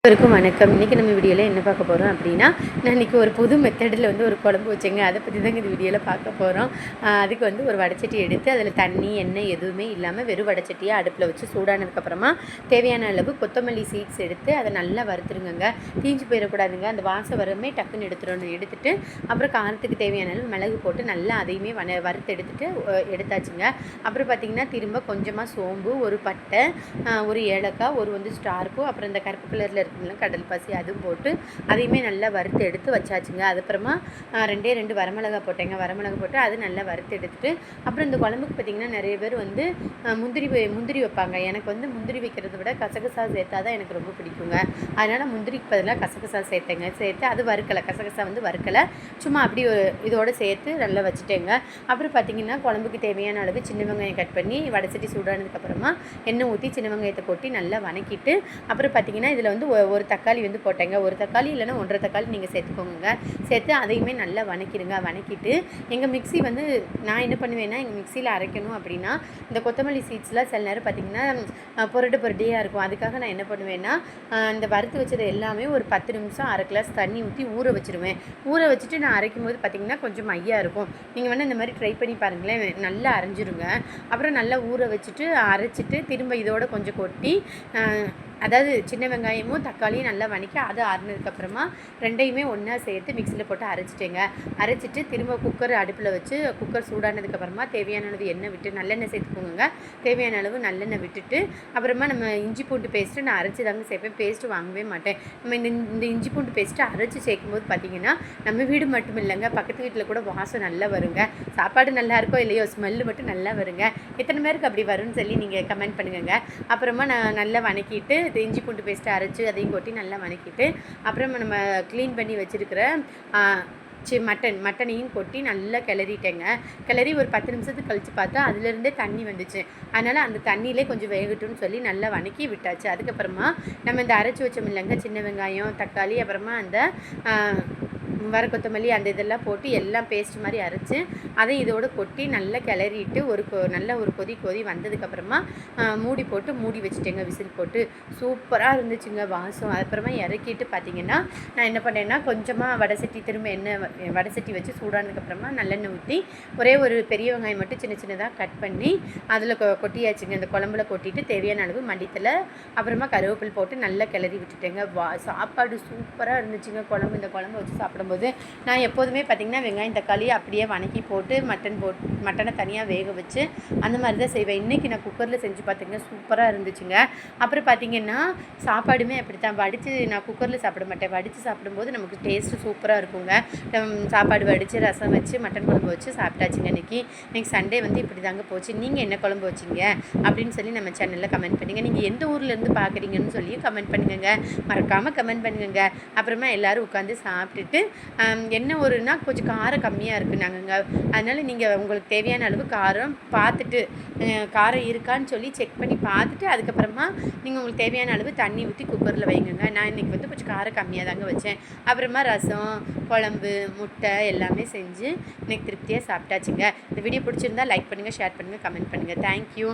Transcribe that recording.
அனைவருக்கும் வணக்கம். இன்றைக்கி நம்ம வீடியோவில் என்ன பார்க்க போகிறோம் அப்படின்னா, நான் இன்றைக்கி ஒரு புது மெத்தடில் ஒரு குழம்பு வச்சேங்க. அதை பற்றி தாங்க இந்த வீடியோவில் பார்க்க போகிறோம். அதுக்கு ஒரு வடைச்சட்டி எடுத்து அதில் தண்ணி, எண்ணெய் எதுவுமே இல்லாமல் வெறும் வடைச்சட்டியை அடுப்பில் வச்சு சூடானதுக்கப்புறமா தேவையான அளவு கொத்தமல்லி சீட்ஸ் எடுத்து அதை நல்லா வறுத்துருங்க. தீஞ்சு போயிடக்கூடாதுங்க. அந்த வாசம் வரமே டக்குன்னு எடுத்துட்டு அப்புறம் காரத்துக்கு தேவையான அளவு மிளகு போட்டு நல்லா அதையுமே வறுத்து எடுத்தாச்சுங்க. அப்புறம் பார்த்திங்கன்னா திரும்ப கொஞ்சமாக சோம்பு, ஒரு பட்டை, ஒரு ஏலக்காய், ஒரு ஸ்டார்ப்பு, அப்புறம் இந்த கருப்பு கலரில் கடல் பாசி அதுவும் போட்டு அதையுமே நல்லா வறுத்து எடுத்து வச்சாச்சுங்க. அதுக்கப்புறமா 2 வரமிளகா போட்டேங்க. வரமிளகா போட்டு அது நல்லா வறுத்து எடுத்துட்டு அப்புறம் இந்த குழம்புக்கு பார்த்திங்கன்னா நிறைய பேர் முந்திரி வைப்பாங்க. எனக்கு முந்திரி வைக்கிறத விட கசகசா சேர்த்தா தான் எனக்கு ரொம்ப பிடிக்குங்க. அதனால் முந்திரிக்கு பதிலாக கசகசா சேர்த்து அது வறுக்கலை, கசகசா வறுக்கலை, சும்மா அப்படி இதோடு சேர்த்து நல்லா வச்சுட்டேங்க. அப்புறம் பார்த்திங்கன்னா குழம்புக்கு தேவையான அளவு சின்ன வெங்காயம் கட் பண்ணி வடைச்சட்டி சூடானதுக்கப்புறமா எண்ணெய் ஊற்றி சின்ன வெங்காயத்தை கொட்டி நல்லா வணக்கிட்டு அப்புறம் பார்த்திங்கன்னா இதில் ஒரு தக்காளி போட்டேங்க. ஒரு தக்காளி இல்லைன்னா 1.5 தக்காளி நீங்கள் சேர்த்துக்கோங்க. சேர்த்து அதையுமே நல்லா வணக்கிட்டு எங்கள் மிக்ஸி நான் என்ன பண்ணுவேன்னா, எங்கள் மிக்சியில் அரைக்கணும் அப்படின்னா இந்த கொத்தமல்லி சீட்ஸ்லாம் சில நேரம் பார்த்திங்கன்னா பொருட்டையாக இருக்கும். அதுக்காக நான் என்ன பண்ணுவேன்னா, இந்த வறுத்து வச்சது எல்லாமே ஒரு 10 நிமிஷம் 1/2 கிளாஸ் தண்ணி ஊற்றி ஊற வச்சுருவேன். ஊற வச்சுட்டு நான் அரைக்கும் போது பார்த்திங்கன்னா கொஞ்சம் மையாக இருக்கும். நீங்கள் இந்த மாதிரி ட்ரை பண்ணி பாருங்களேன், நல்லா அரைஞ்சிருங்க. அப்புறம் நல்லா ஊற வச்சுட்டு அரைச்சிட்டு திரும்ப இதோட கொஞ்சம் கொட்டி, அதாவது சின்ன வெங்காயமும் தக்காளியும் நல்லா வணக்கி அது ஆறுனதுக்கப்புறமா 2யுமே ஒன்றா சேர்த்து மிக்சியில் போட்டு அரைச்சிட்டு திரும்ப குக்கர் அடுப்பில் வச்சு குக்கர் சூடானதுக்கப்புறமா தேவையான அளவு எண்ணெய் விட்டு நல்லெண்ணெய் சேர்த்துக்கோங்க. தேவையான அளவு நல்லெண்ணெய் விட்டுட்டு அப்புறமா நம்ம இஞ்சி பூண்டு பேஸ்ட்டு நான் அரைச்சி தாங்க சேர்ப்பேன். பேஸ்ட்டு வாங்கவே மாட்டேன். நம்ம இந்த இஞ்சி பூண்டு பேஸ்ட்டு அரைச்சி சேர்க்கும்போது பார்த்திங்கன்னா நம்ம வீடு மட்டும் இல்லைங்க, பக்கத்து வீட்டில் கூட வாசம் நல்லா வருங்க. சாப்பாடு நல்லா இருக்கோ இல்லையோ, ஸ்மெல்லு மட்டும் நல்லா வருங்க. எத்தனை பேருக்கு அப்படி வரும்னு சொல்லி நீங்கள் கமெண்ட் பண்ணுங்க. அப்புறமா நான் நல்லா வணக்கிட்டு இஞ்சி பூண்டு பேஸ்ட்டு அரைச்சி அதையும் கொட்டி நல்லா வணக்கிட்டு அப்புறம் நம்ம க்ளீன் பண்ணி வச்சுருக்கிற மட்டனையும் கொட்டி நல்லா கிளறி ஒரு 10 நிமிஷத்துக்கு கழித்து பார்த்தா அதுலேருந்தே தண்ணி வந்துச்சு. அதனால் அந்த தண்ணியிலே கொஞ்சம் வேகட்டும்னு சொல்லி நல்லா வணக்கி விட்டாச்சு. அதுக்கப்புறமா நம்ம இந்த அரைச்சி வச்சோம் இல்லைங்க, சின்ன வெங்காயம், தக்காளி, அப்புறமா அந்த வர கொத்தமல்லி அந்த இதெல்லாம் போட்டு எல்லாம் பேஸ்ட் மாதிரி அரைச்சி அதை இதோடு கொட்டி நல்லா கிளறிட்டு நல்ல ஒரு கொதி வந்ததுக்கப்புறமா மூடி வச்சுட்டேங்க. விசில் போட்டு சூப்பராக இருந்துச்சுங்க வாசம். அதுக்கப்புறமா இறக்கிட்டு பார்த்திங்கன்னா நான் என்ன பண்ணேன்னா, கொஞ்சமாக வடைசட்டி வச்சு சூடானதுக்கப்புறமா நல்லெண்ணெய் ஊற்றி ஒரு பெரிய வெங்காயம் மட்டும் சின்னதாக கட் பண்ணி அதில் கொட்டியாச்சுங்க. இந்த குழம்புல கொட்டிட்டு தேவையான அளவு மல்லித்தலை, அப்புறமா கருவேப்பிலை போட்டு நல்லா கிளறி விட்டுட்டேங்க. சாப்பாடு சூப்பராக இருந்துச்சுங்க. இந்த குழம்பு வச்சு சாப்பிடும்போது நான் எப்போதுமே பார்த்திங்கன்னா வெங்காயம் தக்காளி அப்படியே வணக்கி போட்டு மட்டனை தனியாக வேக வச்சு அந்த மாதிரி தான் செய்வேன். இன்றைக்கி நான் குக்கரில் செஞ்சு பார்த்திங்கன்னா சூப்பராக இருந்துச்சுங்க. அப்புறம் பார்த்திங்கன்னா சாப்பாடுமே அப்படி தான் நான் குக்கரில் சாப்பிட மாட்டேன். வடித்து சாப்பிடும்போது நமக்கு டேஸ்ட்டு சூப்பராக இருக்குங்க. சாப்பாடு வடித்து ரசம் வச்சு மட்டன் குழம்பு வச்சு சாப்பிட்டாச்சுங்க. இன்றைக்கி சண்டே இப்படி தாங்க போச்சு. நீங்கள் என்ன குழம்பு வச்சிங்க அப்படின்னு சொல்லி நம்ம சேனலில் கமெண்ட் பண்ணுங்கள். நீங்கள் எந்த ஊர்லேருந்து பார்க்குறீங்கன்னு சொல்லி கமெண்ட் பண்ணுங்க. மறக்காமல் கமெண்ட் பண்ணுங்க. அப்புறமா எல்லோரும் உட்காந்து சாப்பிட்டுட்டு என்ன கொஞ்சம் காரம் கம்மியாக இருக்குனாங்க. அதனால் நீங்கள் உங்களுக்கு தேவையான அளவு காரம் பார்த்துட்டு காரம் இருக்கான்னு சொல்லி செக் பண்ணி பார்த்துட்டு அதுக்கப்புறமா நீங்கள் உங்களுக்கு தேவையான அளவு தண்ணி ஊற்றி குக்கரில் வைங்க. நான் இன்றைக்கி கொஞ்சம் காரம் கம்மியாக தாங்க வச்சேன். அப்புறமா ரசம், குழம்பு, முட்டை எல்லாமே செஞ்சு இன்றைக்கி திருப்தியாக சாப்பிட்டாச்சுங்க. இந்த வீடியோ பிடிச்சிருந்தா லைக் பண்ணுங்கள், ஷேர் பண்ணுங்கள், கமெண்ட் பண்ணுங்கள். தேங்க்யூ.